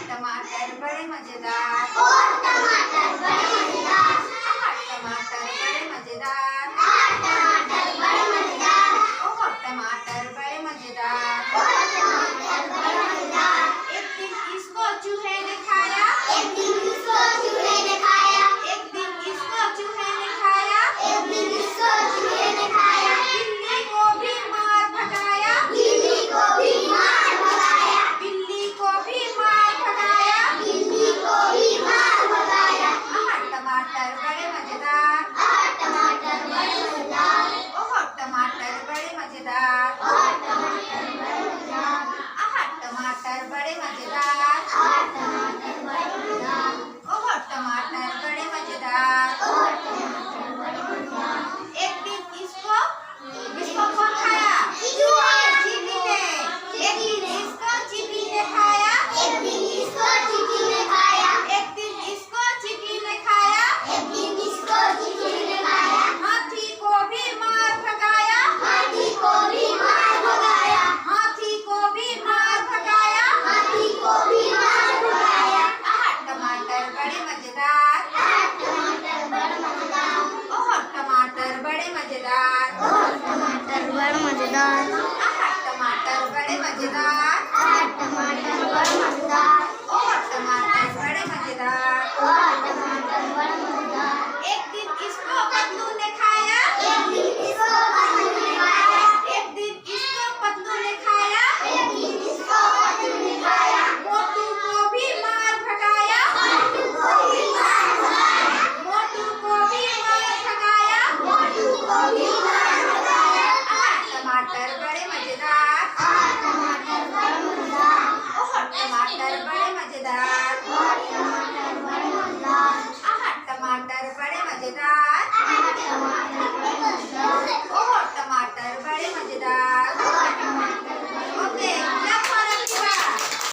टमाटर बड़े मजेदार। टमाटर बड़े मजेदार। टमाटर बड़े मजेदार। टमाटर बड़े मजेदार। टमाटर बड़े मजेदार। टमाटर बड़े मजेदार। एक दिन इसको चूहे ने खाया। एक दिन इसको चूहे ने खाया। एक दिन इसको चूहे ने खाया। एक दिन इसको चूहे ने खाया। बिल्ली को भी मार भगाया। बिल्ली को भी मार भगाया। बिल्ली को भी मार भगाया। बिल्ली को भी मार भगाया। टमाटर बड़े मजेदार। टमाटर बड़े मजेदार। टमाटर बड़े मजेदार। टमाटर बड़े मजेदार। टमाटर बड़े मजेदार। टमाटर बड़े मजेदार। टमाटर बड़े मजेदार। टमाटर बड़े मजेदार। एक दिन इसको कौन खाया? चींटी ने। एक दिन इसको चींटी ने खाया। एक दिन इसको चींटी ने खाया। एक दिन इसको चींटी ने खाया। एक दिन इसको चींटी ने खाया। हाथी को भी मार भगाया। हाथी को भी मार भगाया। हाथी को भी मार भगाया। हाथी को भी मार भगाया। टमाटर बड़े मजेदार। टमाटर बड़े मजेदार। टमाटर बड़े मजेदार। टमाटर बड़े मजेदार। टमाटर बड़े मजेदार। टमाटर बड़े मजेदार।